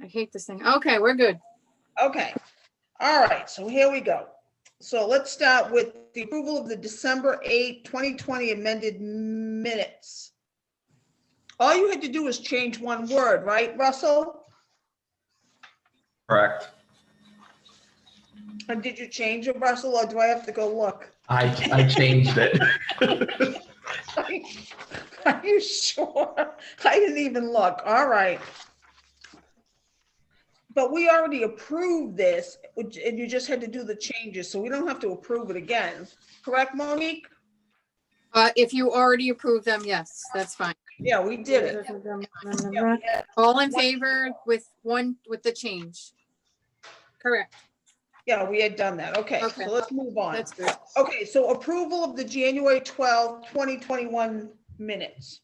I hate this thing. Okay, we're good. Okay, all right, so here we go. So let's start with the approval of the December 8, 2020 amended minutes. All you had to do was change one word, right, Russell? Correct. And did you change it, Russell, or do I have to go look? I changed it. Are you sure? I didn't even look. All right. But we already approved this, and you just had to do the changes, so we don't have to approve it again. Correct, Monique? If you already approved them, yes, that's fine. Yeah, we did it. Yeah, we had- All in favor with the change? Correct. Yeah, we had done that. Okay, Okay. so let's move on. That's good. Okay, so approval of the January 12, 2021 minutes.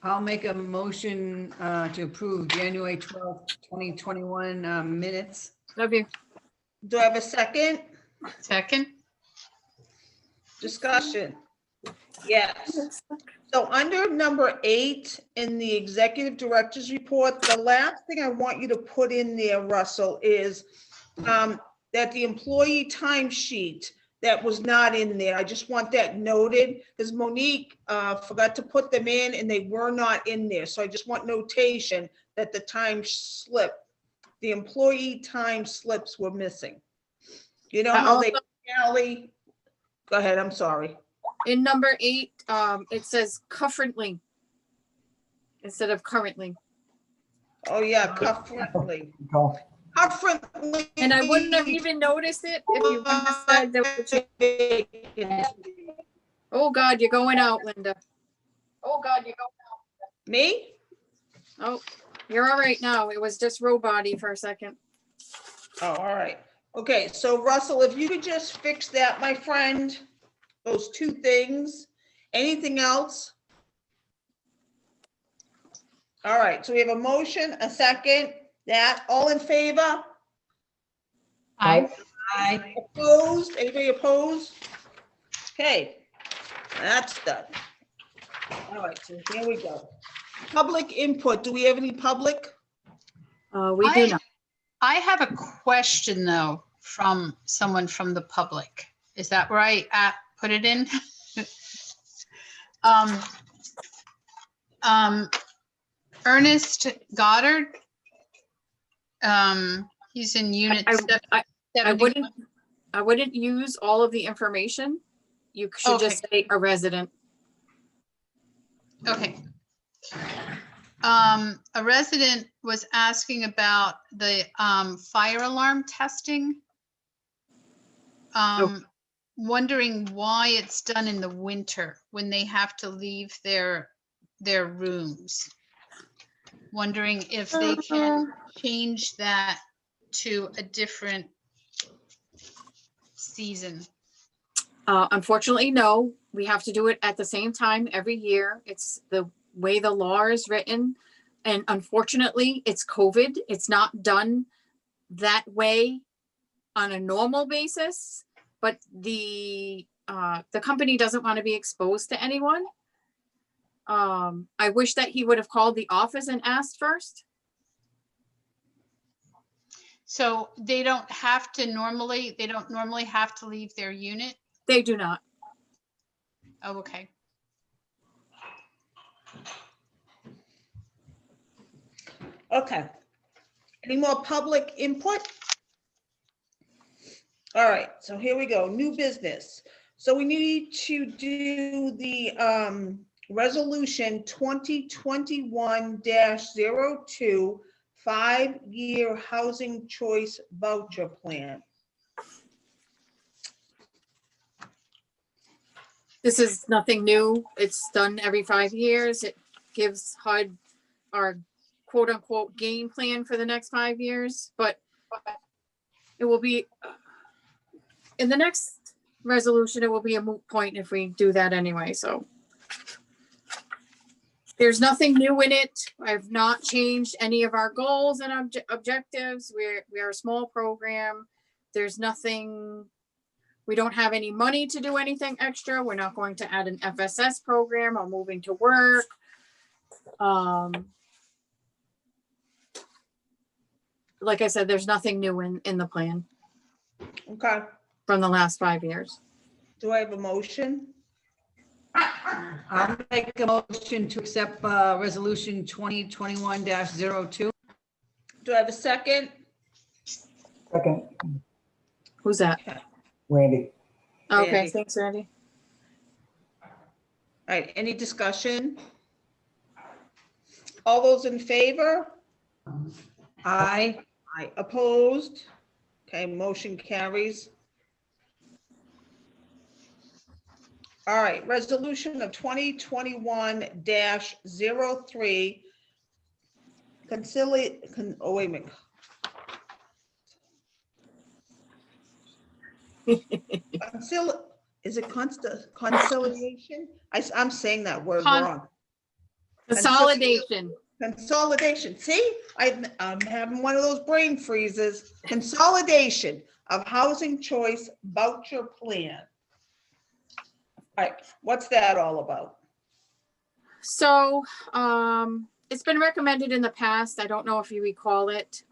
I'll make a motion to approve January 12th, 2021 minutes. Love you. Do I have a second? Second. Discussion? Yes. So under number 8 in the executive director's report, the last thing I want you to put in there, Russell, is that the employee timesheet that was not in there. I just want that noted because Monique forgot to put them in and they were not in there. So I just want notation that the time slip, the employee time slips were missing. You know how they tally? Go ahead, I'm sorry. In number 8, it says currently instead of currently. Oh, yeah, currently. Currently. And I wouldn't have even noticed it if you wouldn't have said that. Oh God, you're going out, Linda. Oh God, you're going out. Me? Oh, you're all right now. It was just robot-y for a second. Oh, all right. Okay, so Russell, if you could just fix that, my friend, those 2 things. Anything else? All right, so we have a motion, a second, that, all in favor? Aye. Aye. Opposed? Anybody opposed? Okay, that's done. All right, so here we go. Public input. Do we have any public? We do not. I have a question though from someone from the public. Is that where I put it in? Ernest Goddard. He's in unit I 71. wouldn't use all of the information. You should just say a resident. Okay. A resident was asking about the fire alarm testing. Wondering why it's done in the winter when they have to leave their rooms. Wondering if they can change that to a different season. Unfortunately, no. We have to do it at the same time every year. It's the way the law is written. And unfortunately, it's COVID. It's not done that way on a normal basis. But the company doesn't want to be exposed to anyone. I wish that he would have called the office and asked first. So they don't normally have to leave their unit? They do not. Oh, okay. Okay. Any more public input? All right, so here we go. New business. So we need to do the resolution 2021-02 5-year housing choice voucher plan. This is nothing new. It's done every 5 years. It gives HUD our quote unquote game plan for the next 5 years, but it will be in the next resolution, it will be a moot point if we do that anyway. So there's nothing new in it. I've not changed any of our goals and objectives. We are a small program. There's nothing. We don't have any money to do anything extra. We're not going to add an FSS program or moving to work. like I said, there's nothing new in the plan Okay, from the last 5 years. do I have a motion? I'll make a motion to accept resolution 2021-02. Do I have a second? Second, Who's that? Randy. Okay, Randy. thanks, Randy. All right, any discussion? All those in favor? Aye. Aye. Opposed? Okay, motion carries. All right, resolution of 2021-03. Oh, wait a minute. Is it conciliation? I'm saying that word Con- wrong. Consolidation. Consolidation. See, I'm having one of those brain freezes. Consolidation of housing choice voucher plan. All right, what's that all about? So, it's been recommended in the past, I don't know if you recall it,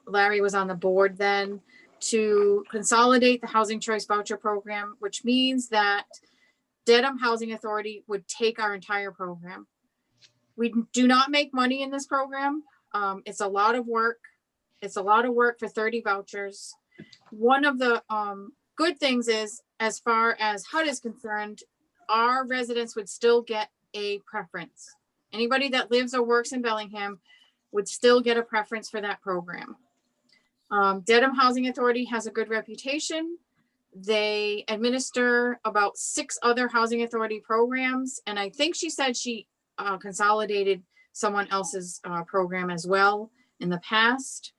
Larry was on the board then, to consolidate the Housing Choice Voucher Program, which means that Dedham Housing Authority would take our entire program. We do not make money in this program. It's a lot of work. It's a lot of work for 30 vouchers. One of the good things is, as far as HUD is concerned, our residents would still get a preference. Anybody that lives or works in Bellingham would still get a preference for that program. Dedham Housing Authority has a good reputation. They administer about 6 other housing authority programs, and I think she said she consolidated someone else's program as well in the past.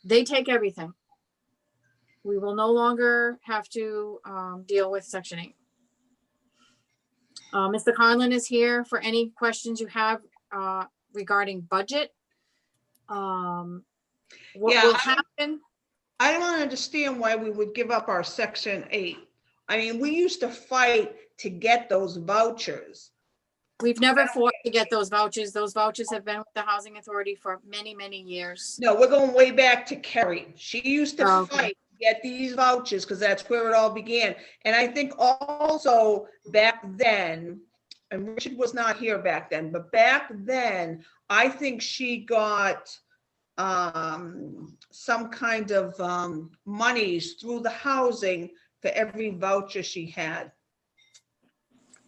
They take everything. We will no longer have to deal with Section 8. Mr. Conlon is here for any questions you have regarding budget. What Yeah, will happen? I don't understand why we would give up our Section 8. I mean, we used to fight to get those vouchers. We've never fought to get those vouchers. Those vouchers have been with the Housing Authority for many, many years. No, we're going way back to Kerry. She used to Oh, okay. fight to get these vouchers because that's where it all began. And I think also back then, and Richard was not here back then, but back then, I think she got some kind of monies through the housing for every voucher she had.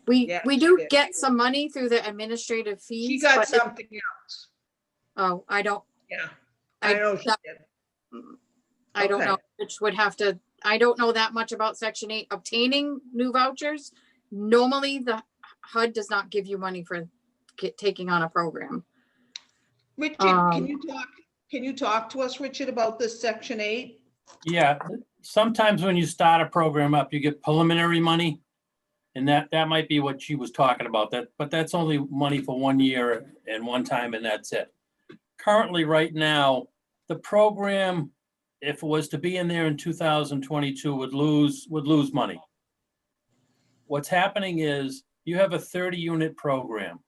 We Yeah, we she do did. get some money through the administrative fees. She got but it- something else. Oh, I don't, Yeah, I I know she that- did. I don't Okay. know, which would have to, I don't know that much about Section 8 obtaining new vouchers. Normally, the HUD does not give you money for taking on a program. Richard, Um, can you talk to us, Richard, about this Section 8? Yeah, sometimes when you start a program up, you get preliminary money. And that might be what she was talking about, but that's only money for 1 year and one time, and that's it. Currently, right now, the program, if it was to be in there in 2022, would lose money. What's happening is you have a 30-unit program.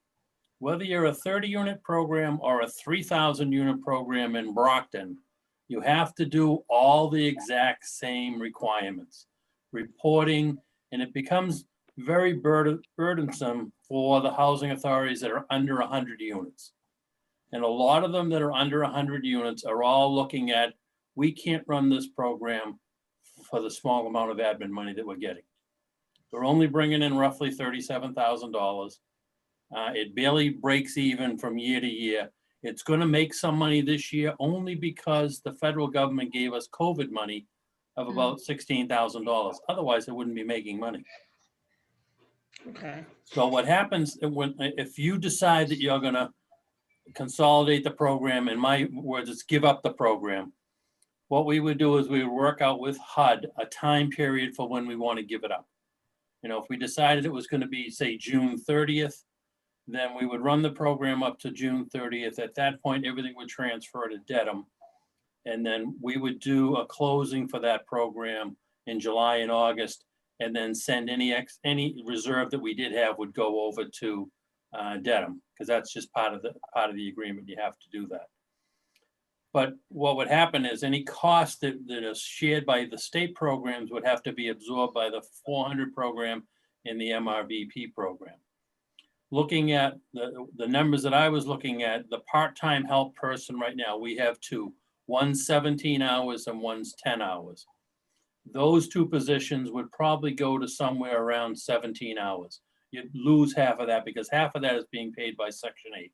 Whether you're a 30-unit program or a 3,000-unit program in Brockton, you have to do all the exact same requirements, reporting, and it becomes very burdensome for the housing authorities that are under 100 units. And a lot of them that are under 100 units are all looking at, we can't run this program for the small amount of admin money that we're getting. We're only bringing in roughly $37,000. It barely breaks even from year to year. It's going to make some money this year only because the federal government gave us COVID money of about $16,000. Otherwise, it wouldn't be making money. Okay. So what happens if you decide that you're going to consolidate the program, in my words, it's give up the program. What we would do is we would work out with HUD a time period for when we want to give it up. You know, if we decided it was going to be, say, June 30th, then we would run the program up to June 30th. At that point, everything would transfer to Dedham. And then we would do a closing for that program in July and August, and then send any reserve that we did have would go over to Dedham, because that's just part of the agreement. You have to do that. But what would happen is any cost that is shared by the state programs would have to be absorbed by the 400 program and the MRVP program. Looking at the numbers that I was looking at, the part-time help person right now, we have two. One's 17 hours and one's 10 hours. Those two positions would probably go to somewhere around 17 hours. You'd lose half of that because half of that is being paid by Section 8.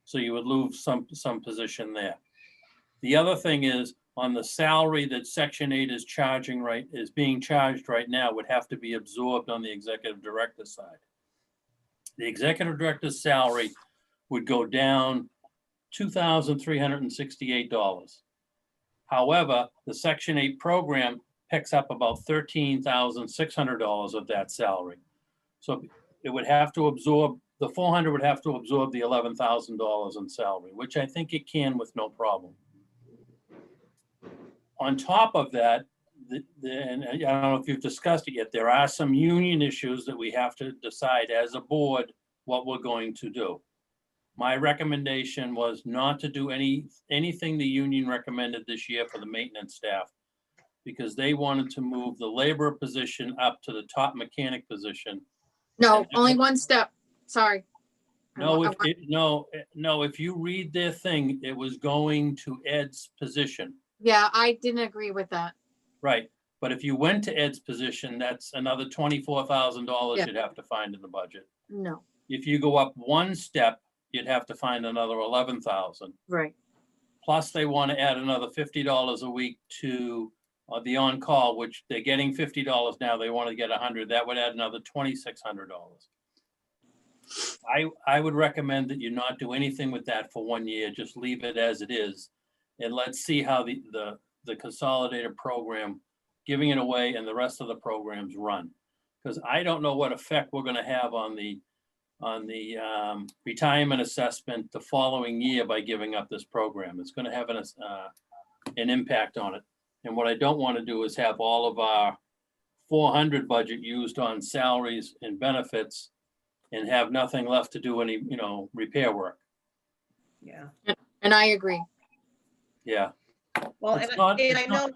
So you would lose some position there. The other thing is on the salary that Section 8 is being charged right now would have to be absorbed on the executive director side. The executive director's salary would go down $2,368. However, the Section 8 program picks up about $13,600 of that salary. So it would have to absorb, the 400 would have to absorb the $11,000 in salary, which I think it can with no problem. On top of that, and I don't know if you've discussed it yet, there are some union issues that we have to decide as a board what we're going to do. My recommendation was not to do anything the union recommended this year for the maintenance staff, because they wanted to move the labor position up to the top mechanic position. No, only one step. Sorry. No, if you read their thing, it was going to Ed's position. Yeah, I didn't agree with that. Right, but if you went to Ed's position, that's another $24,000 Yeah. you'd have to find in the budget. No, If you go up one step, you'd have to find another 11,000. right. Plus, they want to add another $50 a week to the on-call, which they're getting $50 now. They want to get 100. That would add another $2,600. I would recommend that you not do anything with that for 1 year. Just leave it as it is, and let's see how the consolidated program, giving it away, and the rest of the programs run. Because I don't know what effect we're going to have on the retirement assessment the following year by giving up this program. It's going to have an impact on it. And what I don't want to do is have all of our 400 budget used on salaries and benefits and have nothing left to do any, repair work. Yeah. And I agree. Yeah. Well, It's and not- I it's know not-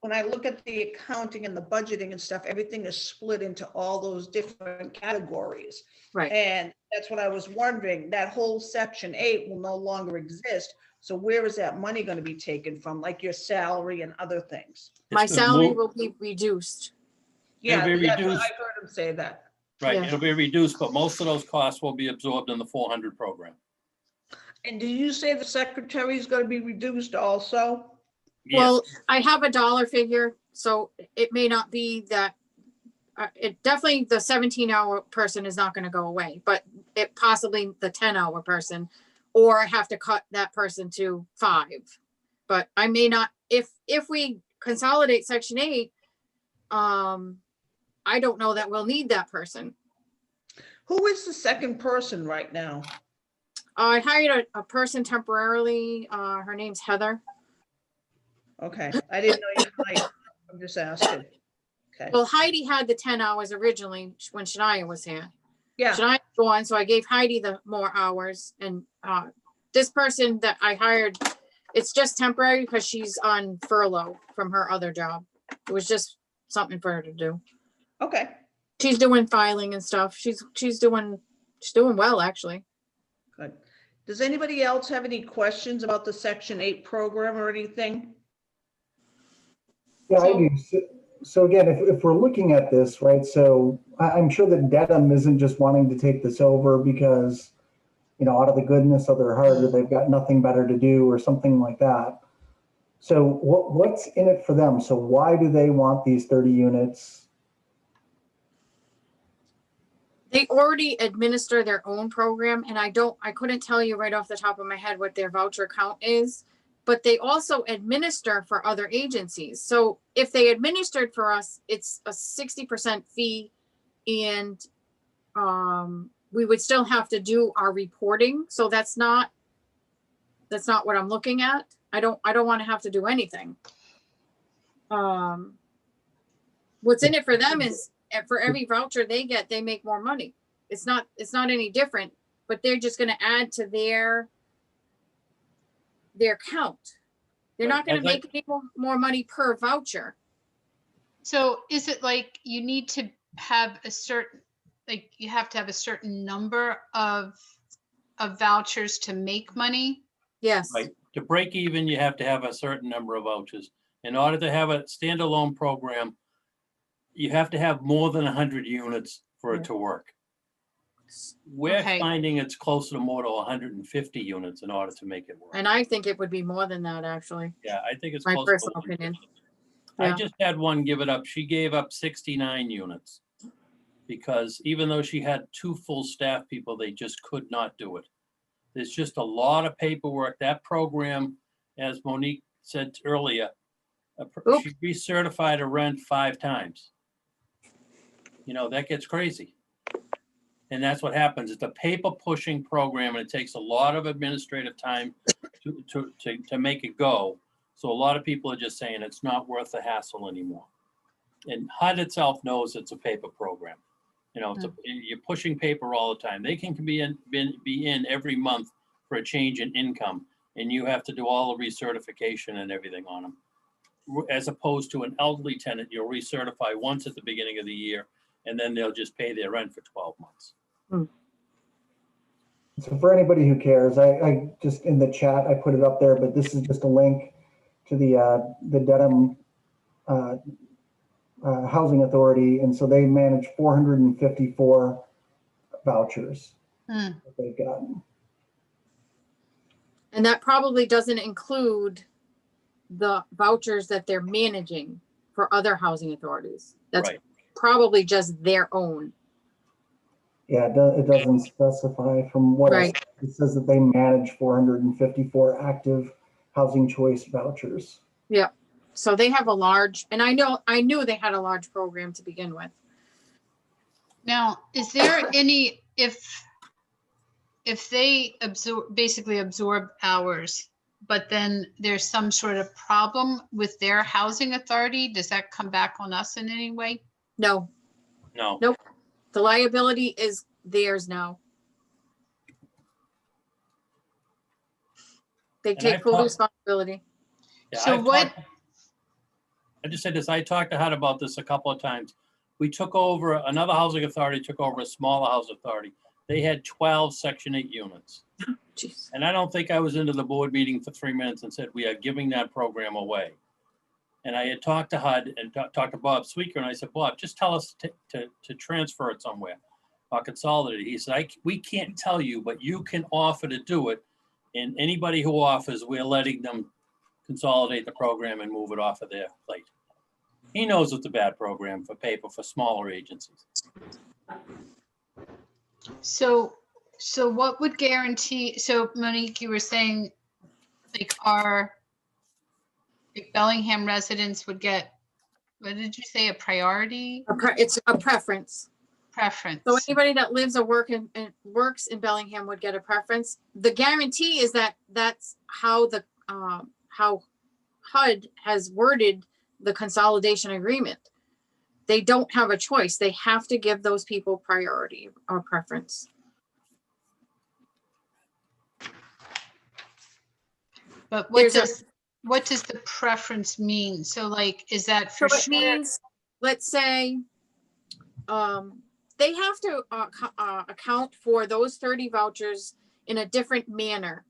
when I look at the accounting and the budgeting and stuff, everything is split into all those different categories. Right. And that's what I was wondering, that whole Section 8 will no longer exist. So where is that money going to be taken from, like your salary and other things? My It's gonna salary move- will be reduced. Yeah, It'll be that's what reduced. I heard him say that. Right, Yeah. it'll be reduced, but most of those costs will be absorbed in the 400 program. And do you say the secretary is going to be reduced also? Well, Yes, I have a dollar figure, so it may not be that. It definitely, the 17-hour person is not gonna go away, but it possibly the 10-hour person, or I have to cut that person to 5. But I may not, if we consolidate Section 8, I don't know that we'll need that person. Who is the second person right now? I hired a person temporarily, her name's Heather. Okay, I didn't know you might. I'm just asking. Okay, Well, Heidi had the 10 hours originally when Shania was here. yeah, Shania was gone, so I gave Heidi the more hours, and this person that I hired, it's just temporary because she's on furlough from her other job. It was just something for her to do. okay, She's doing filing and stuff. She's doing well, actually. good. Does anybody else have any questions about the Section 8 program or anything? Yeah, I do. So again, if we're looking at this, right, so I'm sure that Dedham isn't just wanting to take this over because, out of the goodness of their heart, or they've got nothing better to do or something like that. So what's in it for them? So why do they want these 30 units? They already administer their own program, and I couldn't tell you right off the top of my head what their voucher count is, but they also administer for other agencies. So if they administered for us, it's a 60% fee, and we would still have to do our reporting. So that's not what I'm looking at. I don't want to have to do anything. What's in it for them is for every voucher they get, they make more money. It's not any different, but they're just going to add to their their count. They're not Right, gonna as I- make any more money per voucher. So is it like you need to have a certain, like you have to have a certain number of vouchers to make money? Yes. Right, to break even, you have to have a certain number of vouchers. In order to have a standalone program, you have to have more than 100 units for it to work. We're Okay. finding it's closer to more to 150 units in order to make it work. And I think it would be more than that, actually. Yeah, I think it's My close to personal opinion. 150. I Yeah. just had one give it up. She gave up 69 units. Because even though she had 2 full staff people, they just could not do it. There's just a lot of paperwork. That program, as Monique said earlier, Oop. she recertified a rent 5 times. You know, that gets crazy. And that's what happens. It's a paper pushing program and it takes a lot of administrative time to make it go. So a lot of people are just saying it's not worth the hassle anymore. And HUD itself knows it's a paper program. You know, you're pushing paper all the time. They can be in every month for a change in income, and you have to do all the recertification and everything on them. As opposed to an elderly tenant, you'll recertify once at the beginning of the year, and then they'll just pay their rent for 12 months. So for anybody who cares, I just in the chat, I put it up there, but this is just a link to the Dedham Housing Authority. And so they manage 454 vouchers that they've gotten. And that probably doesn't include the vouchers that they're managing for other housing authorities. That's Right. probably just their own. Yeah, it doesn't specify from what Right. it says that they manage 454 active housing choice vouchers. Yeah. So they have a large, and I knew they had a large program to begin with. Now, is there any, if they basically absorb ours, but then there's some sort of problem with their housing authority, does that come back on us in any way? No, No. Nope. The liability is theirs now. They And take I've full talked- responsibility. Yeah, So I just said this, I talked to HUD about this a couple of times. We took over, another housing authority took over a smaller housing authority. They had 12 Section 8 units. Jeez. And I don't think I was into the board meeting for 3 minutes and said, we are giving that program away. And I had talked to HUD and talked to Bob Sweeker, and I said, Bob, just tell us to transfer it somewhere or consolidate it. He said, we can't tell you, but you can offer to do it. And anybody who offers, we're letting them consolidate the program and move it off of their plate. He knows it's a bad program for paper for smaller agencies. So what would guarantee, so Monique, you were saying like like Bellingham residents would get, what did you say, a priority It's a preference. preference? So anybody that lives or works in Bellingham would get a preference. The guarantee is that that's how how HUD has worded the consolidation agreement. They don't have a choice. They have to give those people priority or preference. But There's what does the preference mean? So like, is that So for it sure? means, let's say, they have to account for those 30 vouchers in a different manner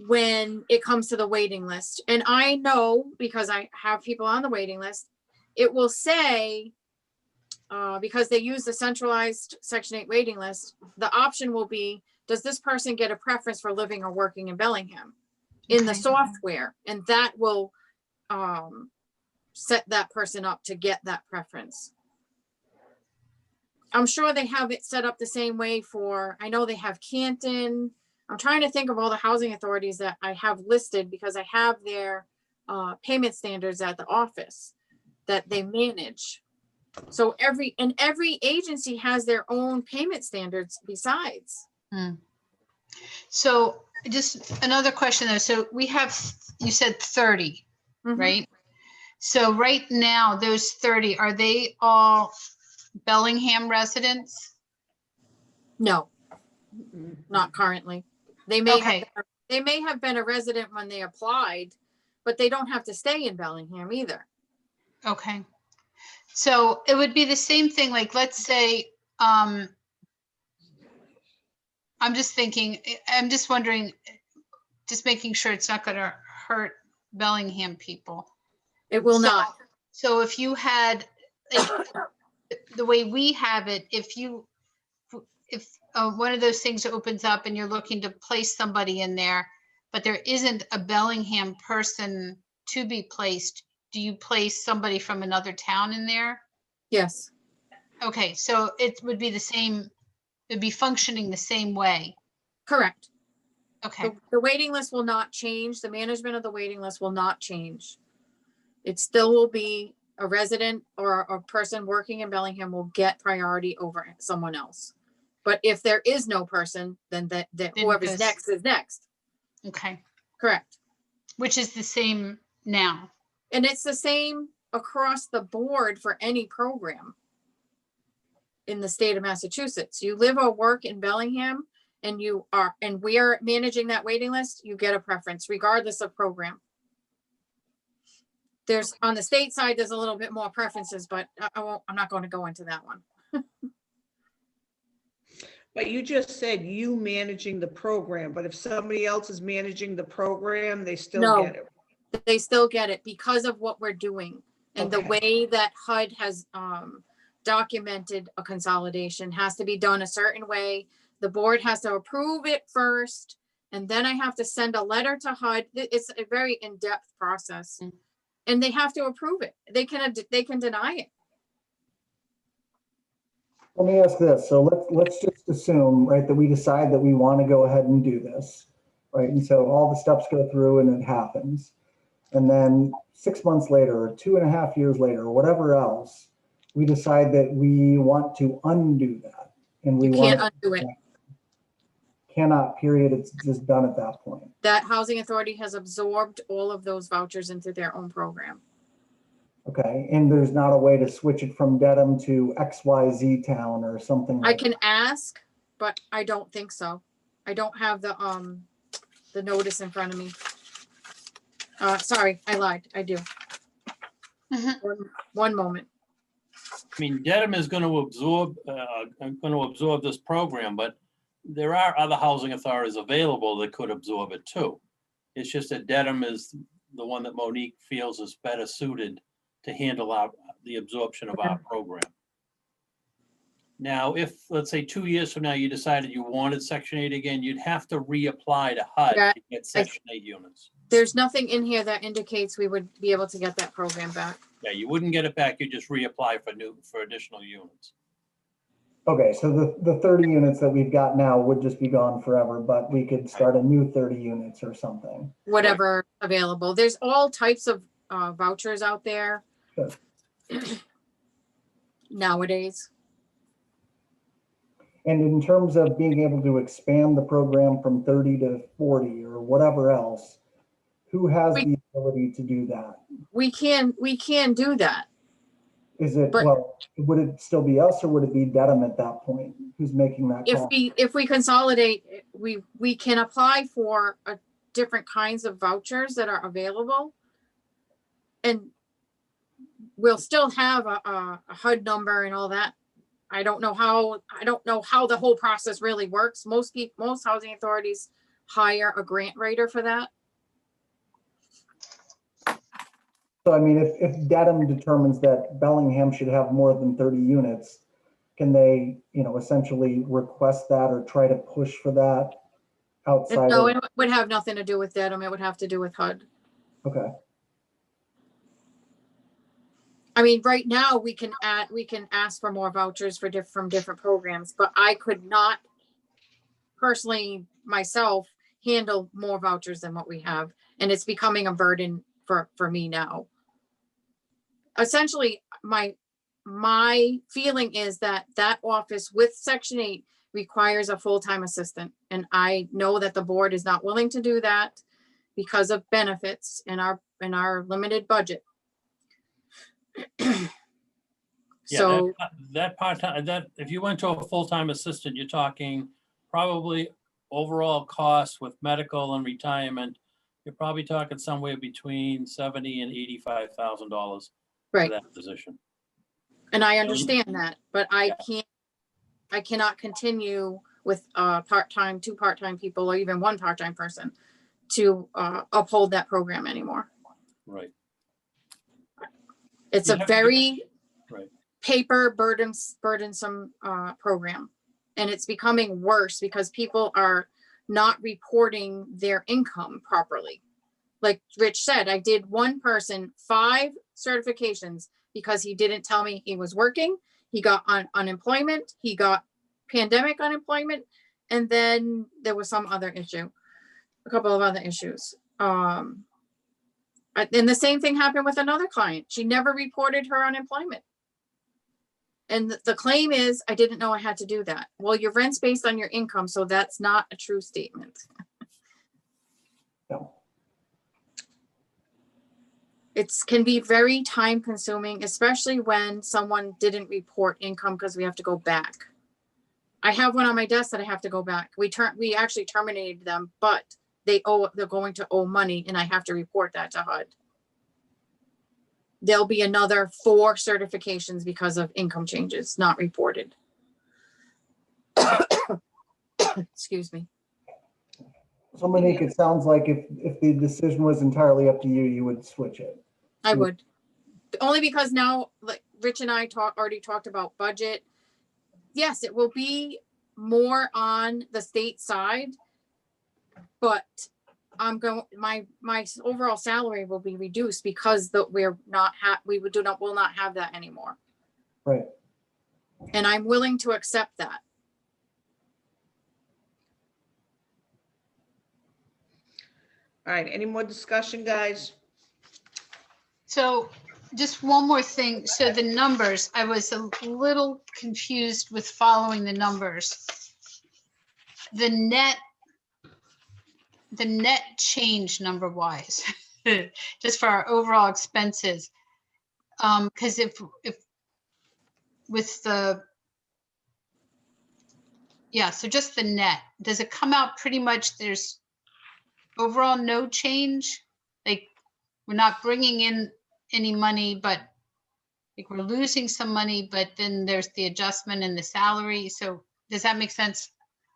when it comes to the waiting list. And I know, because I have people on the waiting list, it will say, because they use the centralized Section 8 waiting list, the option will be, does this person get a preference for living or working in Bellingham in the Okay. software? And that will set that person up to get that preference. I'm sure they have it set up the same way for, I know they have Canton. I'm trying to think of all the housing authorities that I have listed because I have their payment standards at the office that they manage. So every agency has their own payment standards besides. So just another question though. So we have, you said 30, Mhm. right? So right now, those 30, are they all Bellingham residents? No, not currently. They may Okay. have they may have been a resident when they applied, but they don't have to stay in Bellingham either. Okay. So it would be the same thing, like, let's say, I'm just thinking, I'm just wondering, just making sure it's not gonna hurt Bellingham people. It will So- not. So if you had, like, the way we have it, if one of those things opens up and you're looking to place somebody in there, but there isn't a Bellingham person to be placed, do you place somebody from another town in there? Yes, Okay, so it would be the same, it'd be functioning the same way. correct. Okay, The waiting list will not change. The management of the waiting list will not change. It still will be a resident or a person working in Bellingham will get priority over someone else. But if there is no person, then that whoever's this- next is next. okay, Correct. which is the same now. And it's the same across the board for any program in the state of Massachusetts. You live or work in Bellingham and we are managing that waiting list, you get a preference regardless of program. There's, on the state side, there's a little bit more preferences, but I'm not going to go into that one. But you just said you managing the program, but if somebody else is managing the program, they still No. get it. They still get it because of what we're doing. And the Okay. way that HUD has documented a consolidation has to be done a certain way. The board has to approve it first, and then I have to send a letter to HUD. It's a very in-depth process. Mm. And they have to approve it. They can deny it. Let me ask this. So let's just assume, right, that we decide that we want to go ahead and do this, right? And so all the steps go through and it happens. And then 6 months later, or 2.5 years later, or whatever else, we decide that we want to undo that. And we You can't want undo it. cannot, period. It's just done at that point. That housing authority has absorbed all of those vouchers into their own program. Okay. And there's not a way to switch it from Dedham to XYZ town or something I like can ask, but I don't think so. I don't have the notice in front of me. Sorry, I lied. I do. Mhm. One moment. I mean, Dedham is going to absorb this program, but there are other housing authorities available that could absorb it too. It's just that Dedham is the one that Monique feels is better suited to handle the absorption of our program. Now, if, let's say 2 years from now, you decided you wanted Section 8 again, you'd have to reapply to HUD Yeah, to get Section 8 units. There's nothing in here that indicates we would be able to get that program back. Yeah, you wouldn't get it back, you just reapply for additional units. Okay, so the 30 units that we've got now would just be gone forever, but we could start a new 30 units or something. Whatever available. There's all types of vouchers out there Sure. nowadays. And in terms of being able to expand the program from 30 to 40 or whatever else, who has the ability to do that? We can do that. Is it, But- well, would it still be us or would it be Dedham at that point? Who's making that call? If we consolidate, we can apply for different kinds of vouchers that are available. And we'll still have a HUD number and all that. I don't know how the whole process really works. Most housing authorities hire a grant writer for that. So I mean, if Dedham determines that Bellingham should have more than 30 units, can they, essentially request that or try to push for that outside No, of, it would have nothing to do with Dedham. It would have to do with HUD. okay, I mean, right now, we can ask for more vouchers from different programs, but I could not personally myself handle more vouchers than what we have. And it's becoming a burden for me now. Essentially, my feeling is that office with Section 8 requires a full-time assistant. And I know that the board is not willing to do that because of benefits in our limited budget. Yeah, So that part-time, that if you went to a full-time assistant, you're talking probably overall cost with medical and retirement, you're probably talking somewhere between $70,000 and $85,000 for Right. that position. And I understand that, but Yeah. I cannot continue with part-time, 2 part-time people, or even 1 part-time person to uphold that program anymore. Right. It's You a have to get- very Right. paper burdensome program. And it's becoming worse because people are not reporting their income properly. Like Rich said, I did one person 5 certifications because he didn't tell me he was working. He got unemployment, he got pandemic unemployment, and then there was some other issue, a couple of other issues. And the same thing happened with another client. She never reported her unemployment. And the claim is, I didn't know I had to do that. Well, your rent's based on your income, so that's not a true statement. No. Can be very time consuming, especially when someone didn't report income because we have to go back. I have one on my desk that I have to go back. We actually terminated them, but they're going to owe money and I have to report that to HUD. There'll be another 4 certifications because of income changes not reported. Excuse me. So Monique, it sounds like if the decision was entirely up to you, you would switch it. I would. Only because now, like Rich and I already talked about budget. Yes, it will be more on the state side, but my overall salary will be reduced because we will not have that anymore. Right. And I'm willing to accept that. All right, any more discussion, guys? So just one more thing. So the numbers, I was a little confused with following the numbers. The net change number wise, just for our overall expenses. Because if with the, yeah, so just the net, does it come out pretty much there's overall no change? Like we're not bringing in any money, but like we're losing some money, but then there's the adjustment in the salary. So does that make sense?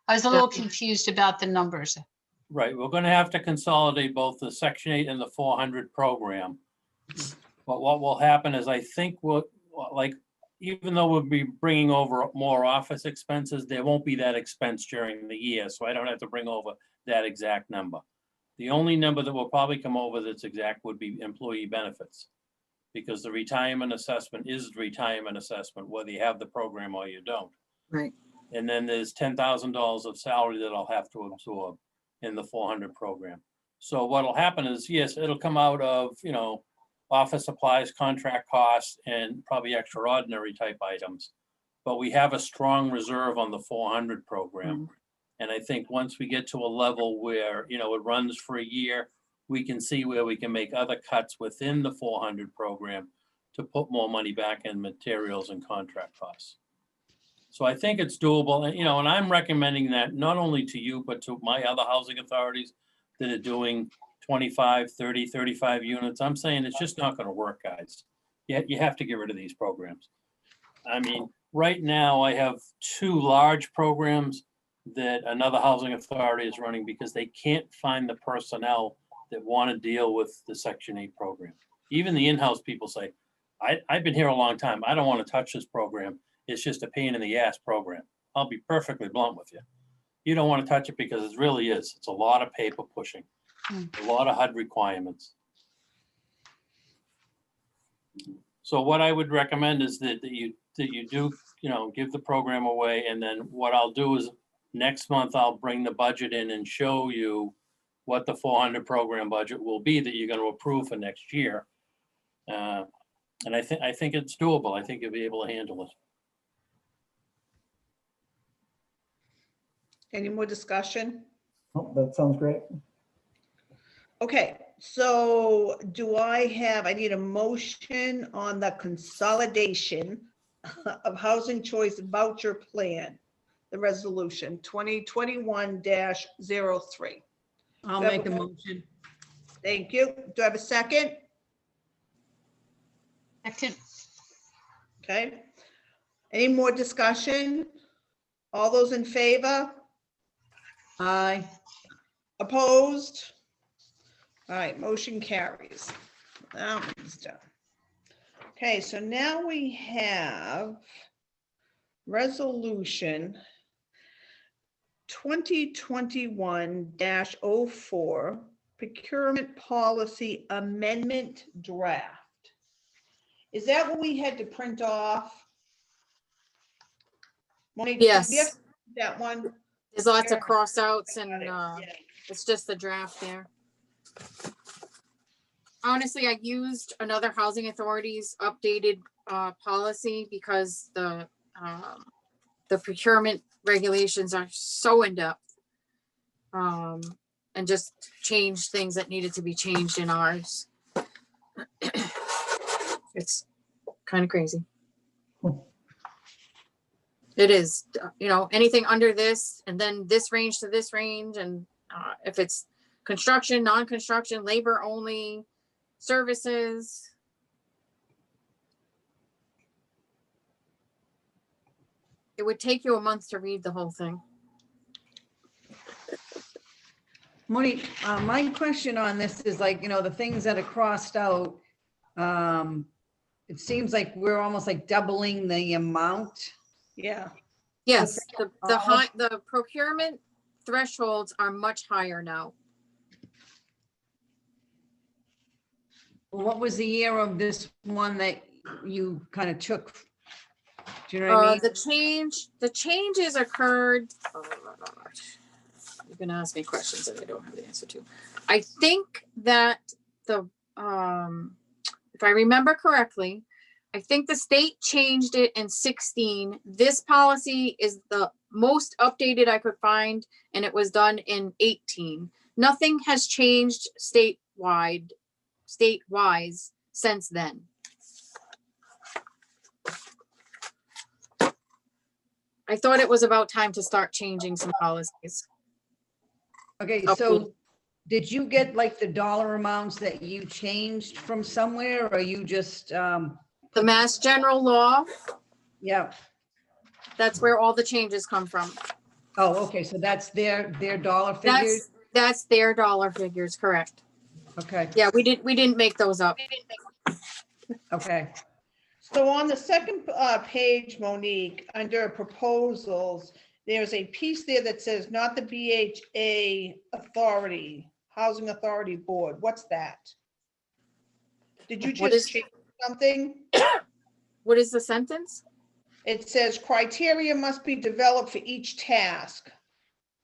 I was a little confused about the numbers. Right, we're gonna have to consolidate both the Section 8 and the 400 program. But what will happen is I think even though we'll be bringing over more office expenses, there won't be that expense during the year, so I don't have to bring over that exact number. The only number that will probably come over that's exact would be employee benefits. Because the retirement assessment is the retirement assessment, whether you have the program or you don't. Right. And then there's $10,000 of salary that I'll have to absorb in the 400 program. So what'll happen is, yes, it'll come out of, office supplies, contract costs, and probably extraordinary type items. But we have a strong reserve on the 400 program. And I think once we get to a level where, it runs for a year, we can see where we can make other cuts within the 400 program to put more money back in materials and contract costs. So I think it's doable, and and I'm recommending that not only to you, but to my other housing authorities that are doing 25, 30, 35 units. I'm saying it's just not gonna work, guys. You have to get rid of these programs. I mean, right now I have 2 large programs that another housing authority is running because they can't find the personnel that want to deal with the Section 8 program. Even the in-house people say, I've been here a long time. I don't want to touch this program. It's just a pain in the ass program. I'll be perfectly blunt with you. You don't want to touch it because it really is. It's a lot of paper pushing, a lot of HUD requirements. So what I would recommend is that you do, give the program away. And then what I'll do is next month, I'll bring the budget in and show you what the 400 program budget will be that you're going to approve for next year. And I think it's doable. I think you'll be able to handle it. Any more discussion? Oh, that sounds great. Okay, so I need a motion on the consolidation of housing choice voucher plan the resolution 2021-03. I'll Do I have make the a- motion. Thank you. Do I have a second? Second, Okay. Any more discussion? All those in favor? Aye. Opposed? All right, motion carries. That one's done. Okay, so now we have resolution 2021-04 procurement policy amendment draft. Is that what we had to print off? Monique, did we have Yes, to print that one? there's lots of Yeah. cross outs Got and it, yeah. it's just the draft there. Honestly, I used another housing authority's updated policy because the procurement regulations are so in-depth. And just changed things that needed to be changed in ours. It's kind of crazy. It is, anything under this and then this range to this range, and if it's construction, non-construction, labor only, services. It would take you a month to read the whole thing. Monique, my question on this is like, the things that are crossed out. It seems like we're almost like doubling the amount. Yeah, Yes, the procurement thresholds are much higher now. What was the year of this one that you kind of took? Do you know what I mean? The changes occurred. Oh, you're gonna ask me questions that I don't have the answer to. I think that if I remember correctly, I think the state changed it in 16. This policy is the most updated I could find, and it was done in 18. Nothing has changed statewide since then. I thought it was about time to start changing some policies. Okay, so did you get like the dollar amounts that you changed from somewhere, or you just, The Mass General Law, yeah. that's where all the changes come from. Oh, okay, so that's their dollar figures? That's their dollar figures, correct? Okay, Yeah, we didn't make those up. okay. so on the second page, Monique, under proposals, there's a piece there that says not the BHA authority, Housing Authority Board. What's that? Did you What just is- change something? What is the sentence? It says criteria must be developed for each task.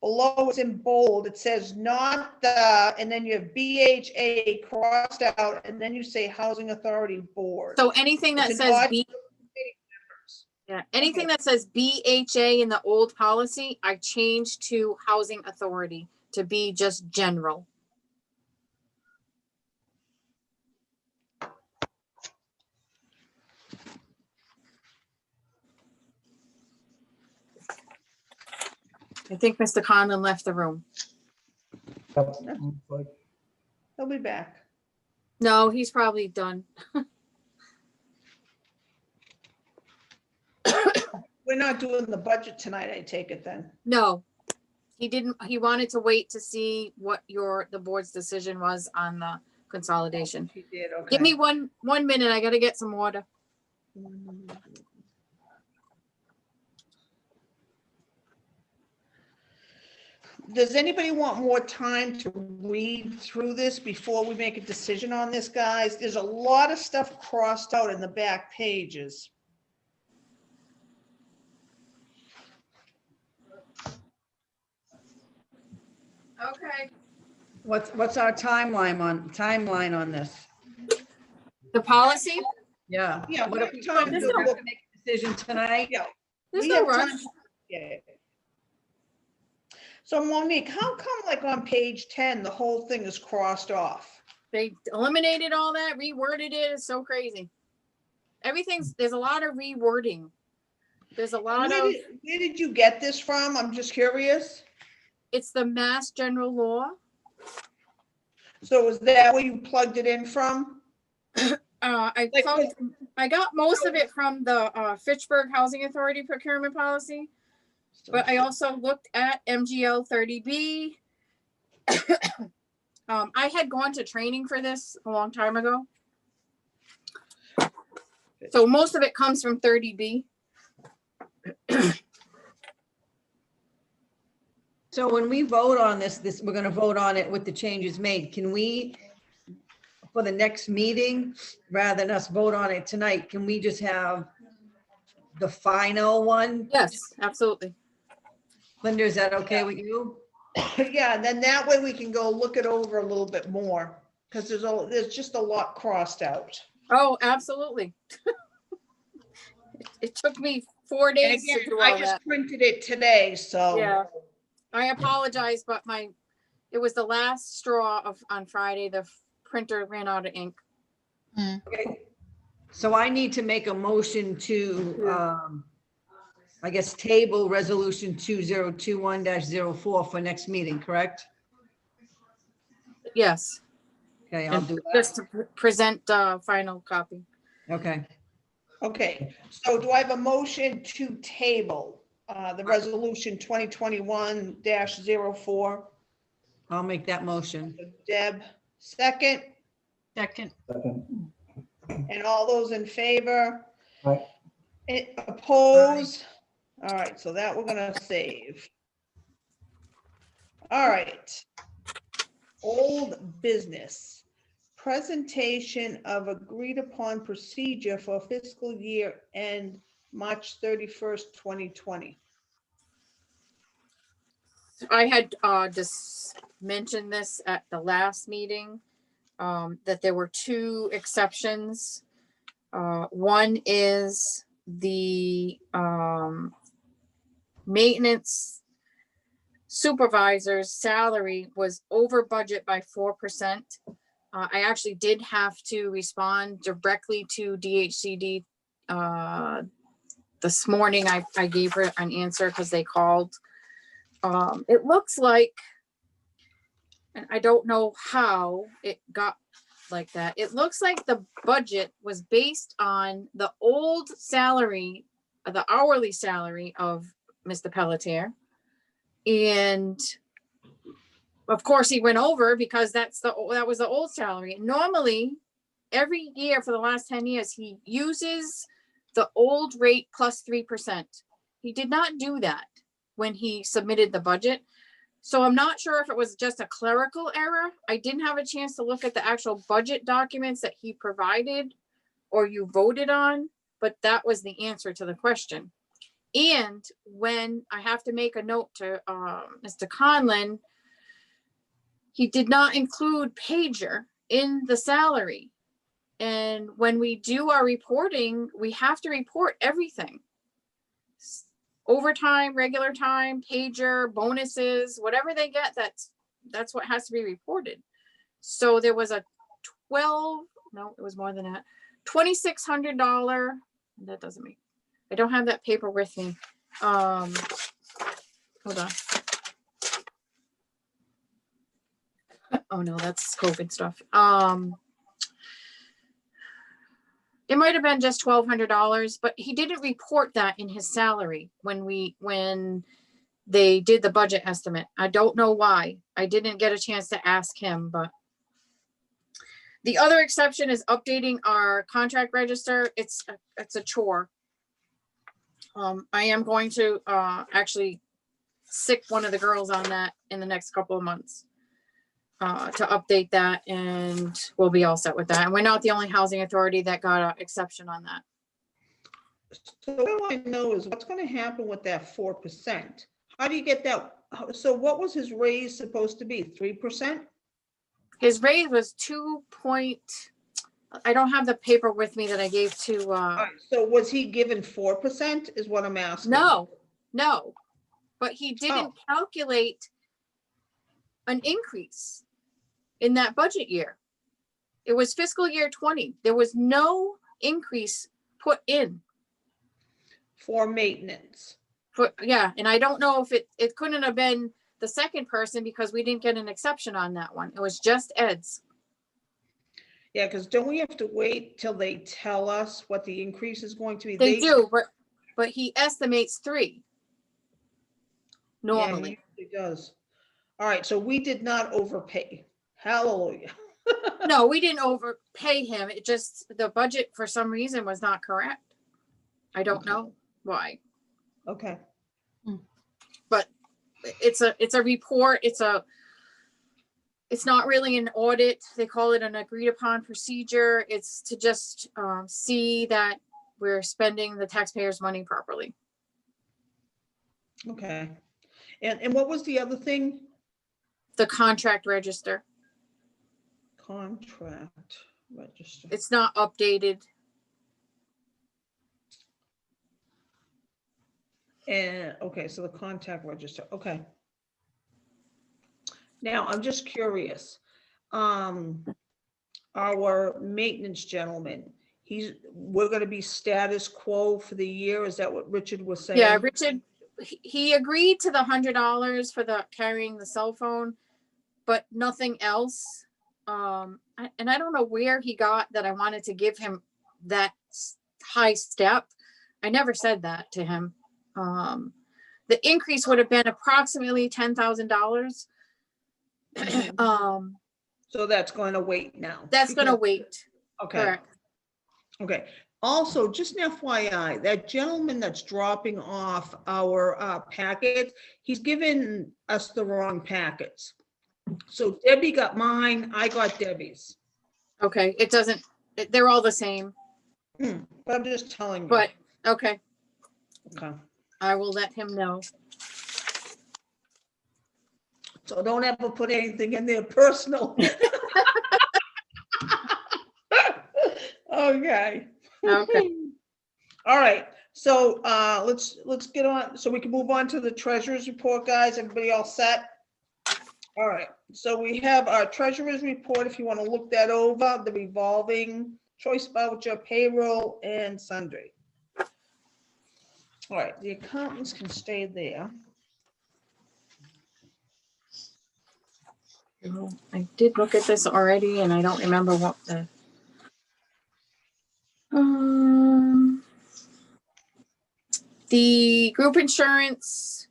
Below it's in bold, it says not the, and then you have BHA crossed out, and then you say Housing Authority Board. So anything that It's an says odd- anything that says BHA in the old policy, I changed to Housing Authority to be just general. I think Mr. Conlon left the room. Yep, looks like- He'll be back. No, he's probably done. We're not doing the budget tonight, I take it then. No, he didn't. He wanted to wait to see what the board's decision was on the consolidation. He did, okay. Give me one minute. I gotta get some water. Does anybody want more time to read through this before we make a decision on this, guys? There's a lot of stuff crossed out in the back pages. Okay. What's our timeline on this? The policy? Yeah. Yeah, What if we we have time do to we have look- to make a decision tonight? Yeah. There's We no have time. rush. Yeah. So Monique, how come like on page 10, the whole thing is crossed off? They eliminated all that, reworded it. It's so crazy. There's a lot of rewording. There's a lot Where of, did you get this from? I'm just curious. it's the Mass General Law. So is that where you plugged it in from? I Like, plugged, I got most of it from the Fitchburg Housing Authority procurement policy, but I also looked at MGL 30B. I had gone to training for this a long time ago. So most of it comes from 30B. So when we vote on this, we're gonna vote on it with the changes made. Can we, for the next meeting, rather than us vote on it tonight, can we just have the final one? Yes, absolutely. Linda, is that okay with you? Yeah, then that way we can go look it over a little bit more, because there's just a lot crossed out. Oh, absolutely. It took me 4 And days to again, do I all just that. printed it today, so. Yeah. I apologize, but it was the last straw on Friday. The printer ran out of ink. Okay. So I need to make a motion to, I guess, table resolution 2021-04 for next meeting, correct? Yes, Okay, I'll do just that. to present final copy. Okay, Okay, so do I have a motion to table the resolution 2021-04? I'll make that motion. Deb, second, Second. Second. and all those in favor? Aye. Oppose? All right, so that we're gonna save. All right. Old business. Presentation of agreed upon procedure for fiscal year end March 31st, 2020. I had just mentioned this at the last meeting, that there were two exceptions. One is the maintenance supervisor's salary was over budget by 4%. I actually did have to respond directly to DHCD this morning. I gave her an answer because they called. It looks like, and I don't know how it got like that. It looks like the budget was based on the old salary, the hourly salary of Mr. Pelletier. And of course he went over because that was the old salary. Normally, every year for the last 10 years, he uses the old rate plus 3%. He did not do that when he submitted the budget. So I'm not sure if it was just a clerical error. I didn't have a chance to look at the actual budget documents that he provided or you voted on, but that was the answer to the question. And when I have to make a note to Mr. Conlon, he did not include pager in the salary. And when we do our reporting, we have to report everything. Overtime, regular time, pager, bonuses, whatever they get, that's what has to be reported. So there was a it was more than that, $2,600. That doesn't make, I don't have that paper with me. Hold on. Oh no, that's COVID stuff. It might have been just $1,200, but he didn't report that in his salary when they did the budget estimate. I don't know why. I didn't get a chance to ask him, but the other exception is updating our contract register. It's a chore. I am going to actually sick one of the girls on that in the next couple of months to update that, and we'll be all set with that. And we're not the only housing authority that got an exception on that. So what I want to know is what's going to happen with that 4%? How do you get that? So what was his raise supposed to be? 3%? His raise was I don't have the paper with me that I gave to, All right, so was he given 4% is what I'm asking? no, but he didn't calculate an increase in that budget year. It was fiscal year 20. There was no increase put in. for maintenance. Yeah, and I don't know if it couldn't have been the second person because we didn't get an exception on that one. It was just Ed's. Yeah, because don't we have to wait till they tell us what the increase is going to be? They do, but he estimates 3 Yeah, he normally. usually does. All right, so we did not overpay. Hallelujah. No, we didn't overpay him. It just, the budget for some reason was not correct. I don't Okay. know why. Okay, It's a report. It's not really an audit. They call it an agreed upon procedure. It's to just see that we're spending the taxpayers' money properly. okay. And what was the other thing? The contract register. Contract register. It's not updated. And, okay, so the contact register, okay. Now, I'm just curious. Our maintenance gentleman, we're gonna be status quo for the year, is that what Richard was saying? Yeah, Richard, he agreed to the $100 for the carrying the cell phone, but nothing else. And I don't know where he got that I wanted to give him that high step. I never said that to him. The increase would have been approximately $10,000. So that's going to wait now. That's gonna because- wait. Okay, Correct. okay. Also, just an FYI, that gentleman that's dropping off our packets, he's given us the wrong packets. So Debbie got mine, I got Debbie's. Okay, it doesn't, they're all the same, But I'm just telling you. but, okay, Okay. I will let him know. So don't ever put anything in there personal. Okay. Okay. All right, so let's get on, so we can move on to the treasurer's report, guys. Everybody all set? All right, so we have our treasurer's report, if you want to look that over, the revolving choice voucher, payroll, and sundry. All right, the accountants can stay there. I did look at this already and I don't remember what the. The group insurance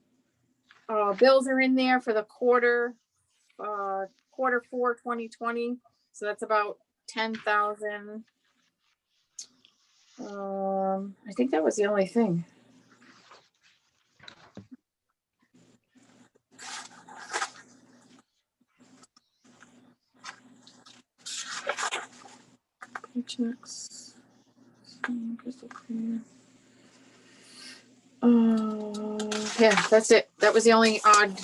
bills are in there for the quarter 4, 2020. So that's about 10,000. I think that was the only thing. Paychecks. Yeah, that's it. That was the only odd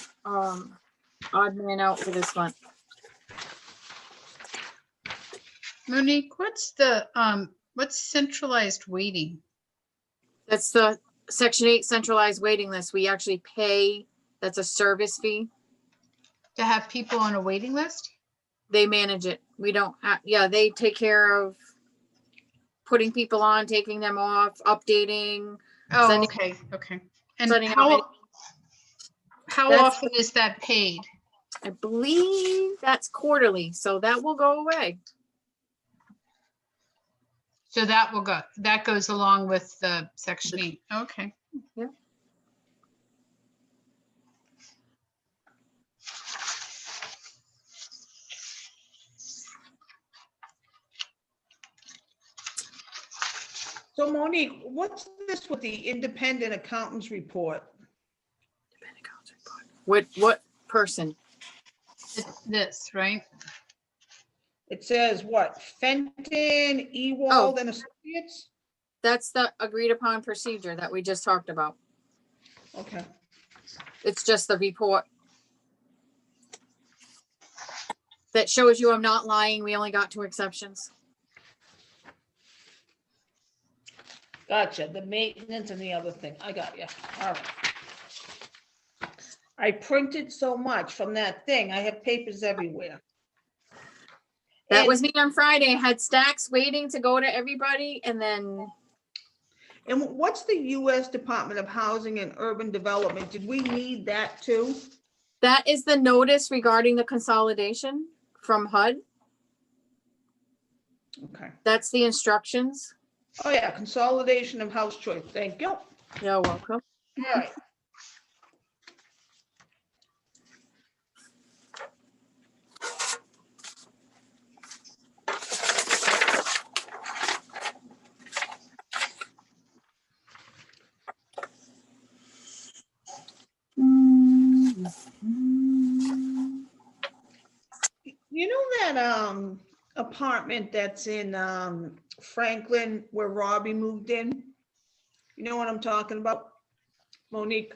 man out for this month. Monique, what's centralized waiting? That's the Section 8 centralized waiting list. We actually pay, that's a service fee. To have people on a waiting list? They manage it. We don't, yeah, they take care of putting people on, taking them off, updating. Oh, Sending- okay, okay. And sending out how That's- often is that paid? I believe that's quarterly, so that will go away. So that goes along with the Section 8, okay. Yeah. So Monique, what's this with the independent accountants report? What person? It's this, right? It says what? Fenton, Ewald, Oh. and Associates? That's the agreed upon procedure that we just talked about. Okay. It's just the report. That shows you I'm not lying. We only got 2 exceptions. Gotcha, the maintenance and the other thing, I got you, all right. I printed so much from that thing, I have papers everywhere. That And- was me on Friday. I had stacks waiting to go to everybody and then And what's the US Department of Housing and Urban Development? Did we need that too? That is the notice regarding the consolidation from HUD. Okay. That's the instructions. Oh, yeah, consolidation of house choice. Thank you. All You're welcome. right. You know that apartment that's in Franklin where Robbie moved in? You know what I'm talking about? Monique,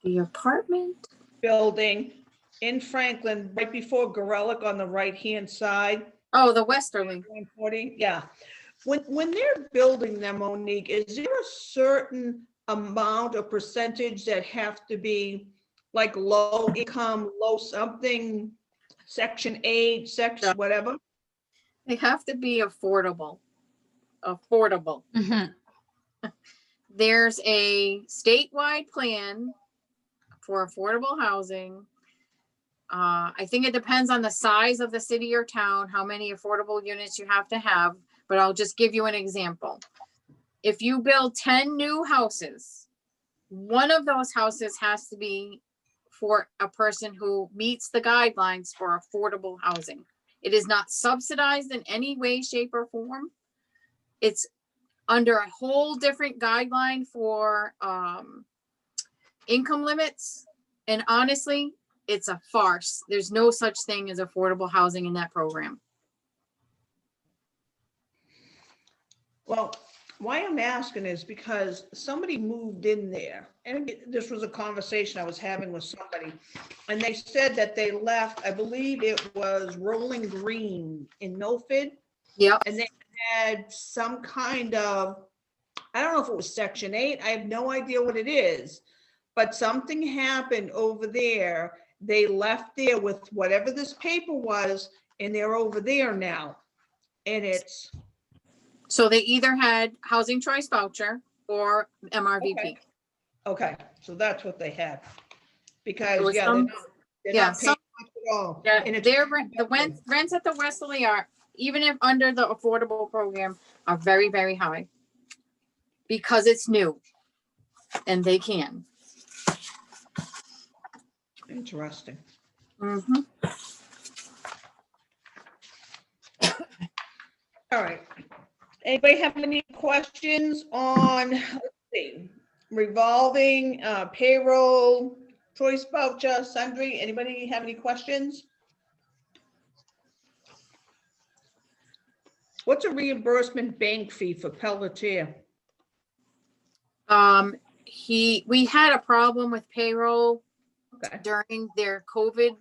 The apartment. building in Franklin, right before Gorelick on the right-hand side. Oh, the Westerly. 140, yeah. When they're building them, Monique, is there a certain amount or percentage that have to be like low income, low something, section 8, section whatever? They have to be affordable. Affordable. Mhm. There's a statewide plan for affordable housing. I think it depends on the size of the city or town, how many affordable units you have to have, but I'll just give you an example. If you build 10 new houses, one of those houses has to be for a person who meets the guidelines for affordable housing. It is not subsidized in any way, shape, or form. It's under a whole different guideline for income limits. And honestly, it's a farce. There's no such thing as affordable housing in that program. Well, why I'm asking is because somebody moved in there, and this was a conversation I was having with somebody, and they said that they left, I believe it was Rolling Green in Milford, Yep. and they had some kind of, I don't know if it was section 8, I have no idea what it is, but something happened over there. They left there with whatever this paper was, and they're over there now. And it's, So they either had housing choice voucher or MRVP. okay, so that's what they had. There Because, was yeah, some- they're yeah, not paying some- much at all. Yeah, And it's- their rents at the Westerly are, even if under the affordable program, are very, very high. Because it's new. And they can. Interesting. Mhm. All right. Anybody have any questions on, let's see, revolving payroll, choice voucher, sundry? Anybody have any questions? What's a reimbursement bank fee for Pelletier? We had a problem with payroll Okay, during their COVID.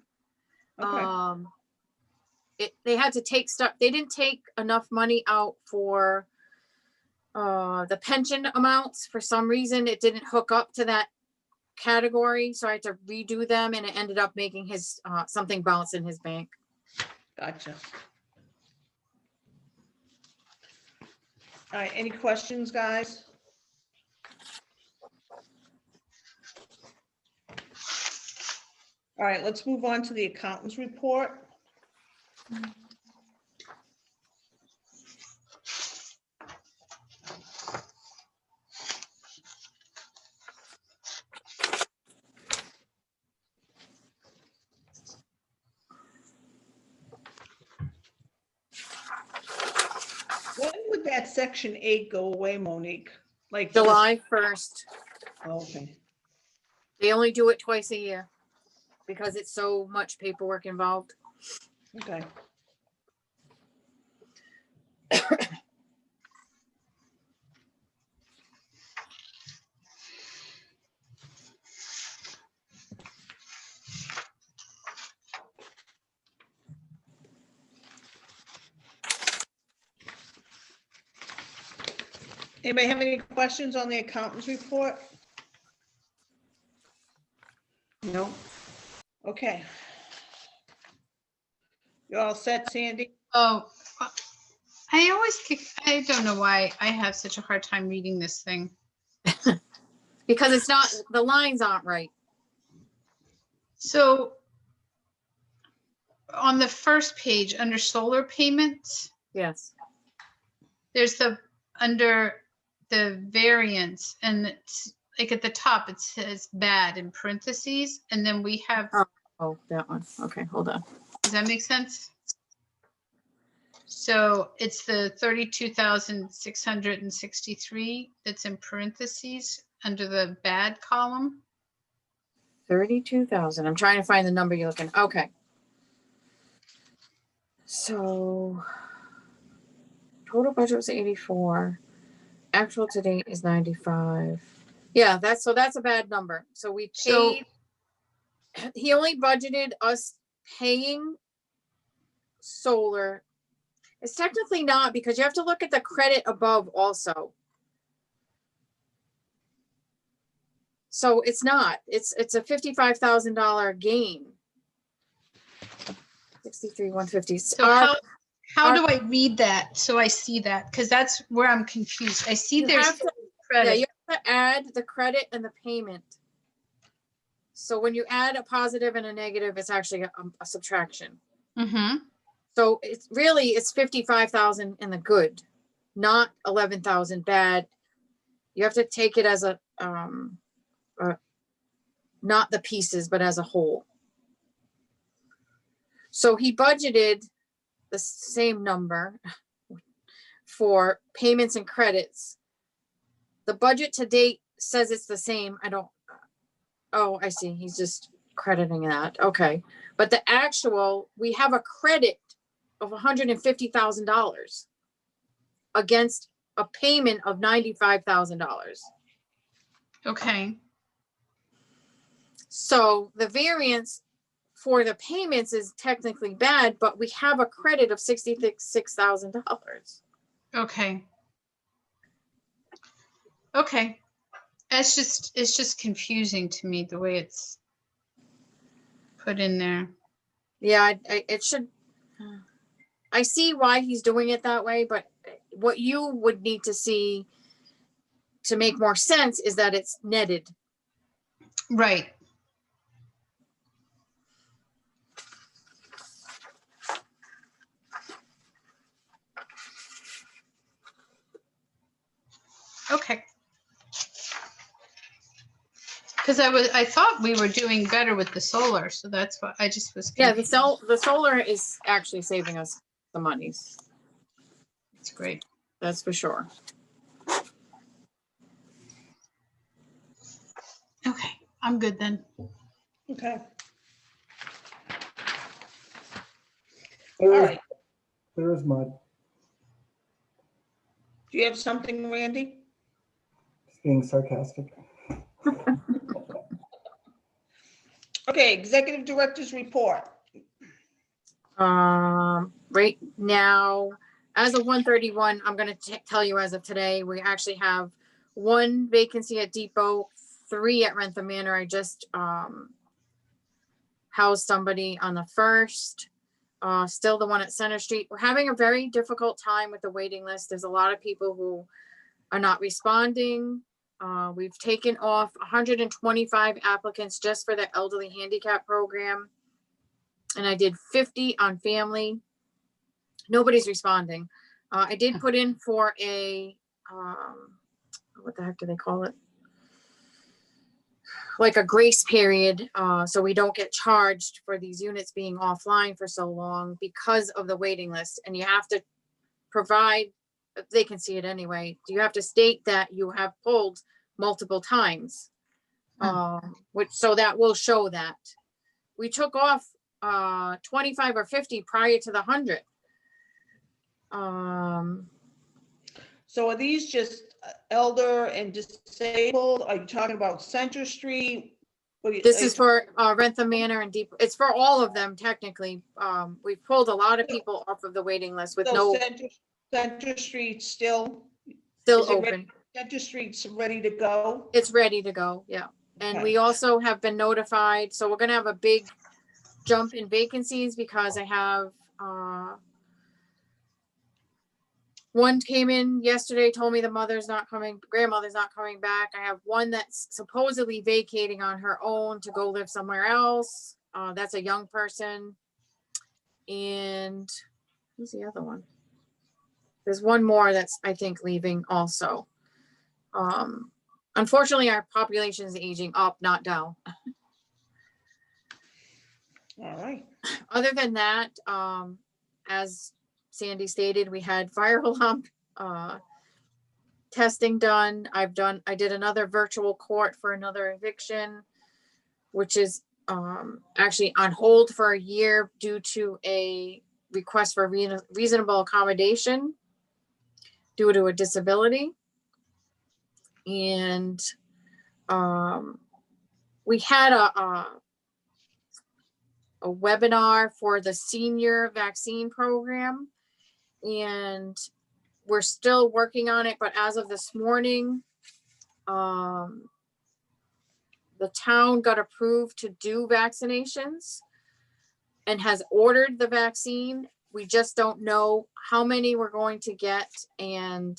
okay, They had to take stuff, they didn't take enough money out for the pension amounts. For some reason, it didn't hook up to that category, so I had to redo them, and it ended up making his something bounce in his bank. gotcha. All right, any questions, guys? All right, let's move on to the accountant's report. When would that section 8 go away, Monique? Like this- July 1st. Okay, They only do it twice a year because it's so much paperwork involved. okay. Anybody have any questions on the accountant's report? No, Okay. You all set, Sandy? Oh, I don't know why I have such a hard time reading this thing. Because it's not, the lines aren't right. So on the first page, under solar payments, Yes. there's under the variance, and it's like at the top, it says bad in parentheses, and then we have, Oh, that one. Okay, hold on. does that make sense? So it's the 32,663 that's in parentheses under the bad column. 32,000. I'm trying to find the number you're looking. Okay. So total budget was 84. Actual to date is 95. Yeah, that's a bad number. So we So- paid, he only budgeted us paying solar. It's technically not, because you have to look at the credit above also. So it's not, it's a $55,000 gain. 63,150. So how do I read that? So I see that, because that's where I'm confused. I see You there's have to- credit. Yeah, you have to add the credit and the payment. So when you add a positive and a negative, it's actually a subtraction. Mm-hmm. So it's 55,000 in the good, not 11,000 bad. You have to take it as not the pieces, but as a whole. So he budgeted the same number for payments and credits. The budget to date says it's the same. Oh, I see. He's just crediting that. Okay. But the actual, we have a credit of $150,000 against a payment of $95,000. Okay. So the variance for the payments is technically bad, but we have a credit of $66,000. Okay. Okay. It's just confusing to me the way it's put in there. Yeah, it should. I see why he's doing it that way, but what you would need to see to make more sense is that it's netted. Right. Okay. Because I thought we were doing better with the solar, so that's what I just was. Yeah, confused. the solar is actually saving us the monies. It's great. That's for sure. Okay, I'm good then. Okay, all There is, right. there is mud. Do you have something, Randy? Just being sarcastic. Okay, executive director's report. Right now, as of 131, I'm gonna tell you as of today, we actually have 1 vacancy at Depot, 3 at Rentham Manor. I just housed somebody on the 1st. Still the one at Center Street. We're having a very difficult time with the waiting list. There's a lot of people who are not responding. We've taken off 125 applicants just for the elderly handicap program. And I did 50 on family. Nobody's responding. I did put in for a, what the heck do they call it? Like a grace period, so we don't get charged for these units being offline for so long because of the waiting list. And you have to provide, they can see it anyway, you have to state that you have pulled multiple times. So that will show that. We took off 25 or 50 prior to the 100. So are these just elder and disabled? Are you talking about Center Street? This is for Rentham Manor and Deep. It's for all of them technically. We've pulled a lot of people off of the waiting list with no, Center Street still still is it open. Center Street's ready to go? It's ready to go, yeah. And Okay. we also have been notified, so we're gonna have a big jump in vacancies because I have One came in yesterday, told me the grandmother's not coming back. I have one that's supposedly vacating on her own to go live somewhere else. That's a young person. And who's the other one? There's one more that's, I think, leaving also. Unfortunately, our population is aging up, not down. All right. Other than that, as Sandy stated, we had fire alarm testing done. I did another virtual court for another eviction, which is actually on hold for a year due to a request for reasonable accommodation due to a disability. And we had a webinar for the senior vaccine program, and we're still working on it, but as of this morning, the town got approved to do vaccinations and has ordered the vaccine. We just don't know how many we're going to get and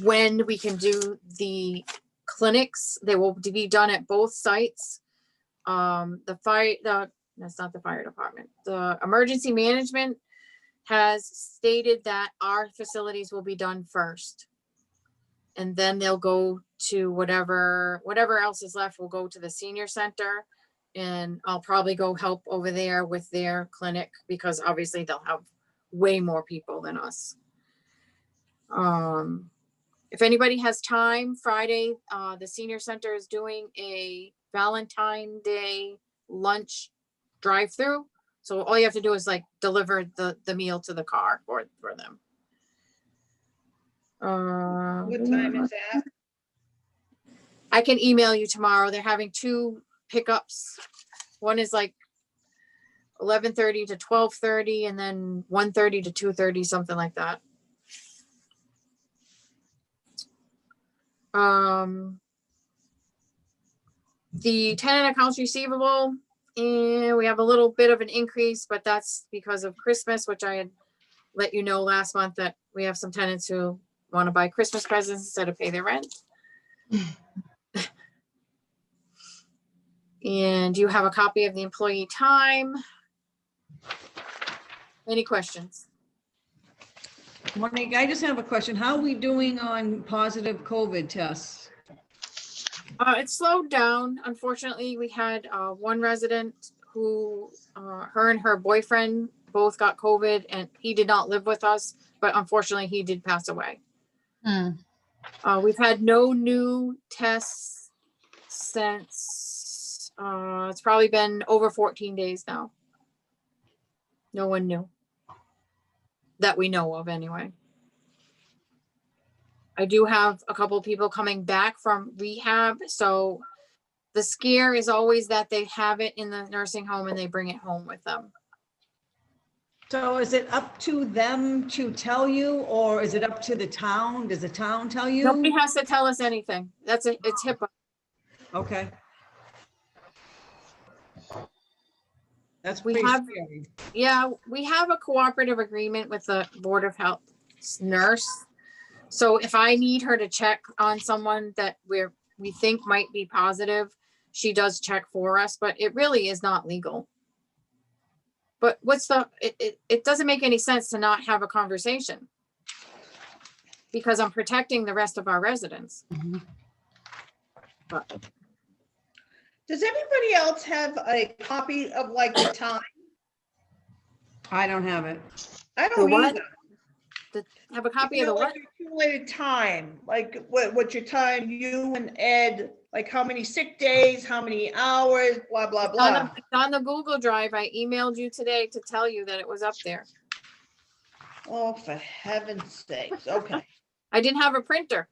when we can do the clinics. They will be done at both sites. That's not the fire department. The emergency management has stated that our facilities will be done first. And then they'll go to whatever else is left will go to the senior center. And I'll probably go help over there with their clinic because obviously they'll have way more people than us. If anybody has time, Friday, the senior center is doing a Valentine's Day lunch drive-through. So all you have to do is like deliver the meal to the car for them. What time is that? I can email you tomorrow. They're having 2 pickups. One is like 11:30 to 12:30 and then 1:30 to 2:30, something like that. The tenant accounts receivable, and we have a little bit of an increase, but that's because of Christmas, which I had let you know last month that we have some tenants who want to buy Christmas presents instead of pay their rent. And you have a copy of the employee time. Any questions? Monique, I just have a question. How are we doing on positive COVID tests? It slowed down. Unfortunately, we had one resident who, her and her boyfriend both got COVID, and he did not live with us, but unfortunately he did pass away. We've had no new tests since, it's probably been over 14 days now. No one new. That we know of anyway. I do have a couple of people coming back from rehab. So the scare is always that they have it in the nursing home and they bring it home with them. So is it up to them to tell you, or is it up to the town? Does the town tell you? Nobody has to tell us anything. It's HIPAA. Okay. That's We pretty have- scary. Yeah, we have a cooperative agreement with the Board of Health nurse. So if I need her to check on someone that we think might be positive, she does check for us, but it really is not legal. But it doesn't make any sense to not have a conversation because I'm protecting the rest of our residents. But Does everybody else have a copy of like the time? I don't have it. I The don't what? either. have a copy You of the know, what? like your accumulated time, like what your time, you and Ed, like how many sick days, how many hours, blah, blah, blah. It's on the Google Drive. I emailed you today to tell you that it was up there. Oh, for heaven's sakes, okay. I didn't have a printer.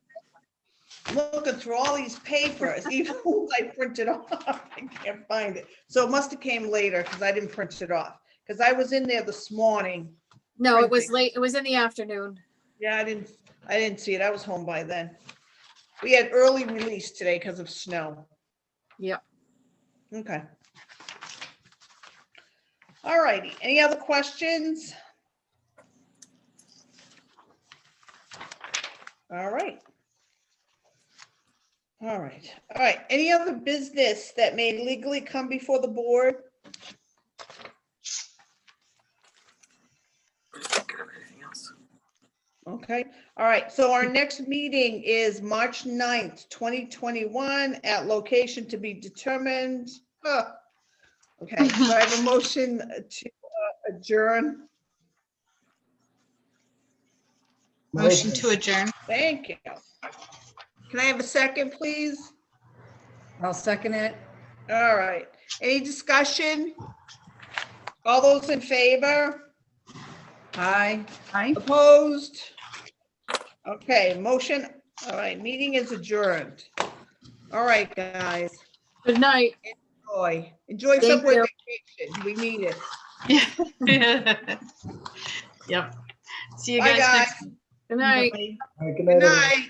Looking through all these papers, even ones I printed off, I can't find it. So it must have came later because I didn't print it off. Because I was in there this morning. No, it was Printing. late. It was in the afternoon. Yeah, I didn't see it. I was home by then. We had early release today because of snow. Yep. Okay. All righty. Any other questions? All right. All right. All right. Any other business that may legally come before the board? Okay. All right. So our next meeting is March 9th, 2021 at location to be determined. Okay. So I have a motion to adjourn. Motion to adjourn. Thank you. Can I have a second, please? I'll second it. All right. Any discussion? All those in favor? Aye. Opposed? Okay, motion, all right, meeting is adjourned. All right, guys, Good night. enjoy Thank Subway you. vacation. We need it. Yep. See you Bye, guys guys. next. Good night. Bye. All right, good Good night, everyone. night.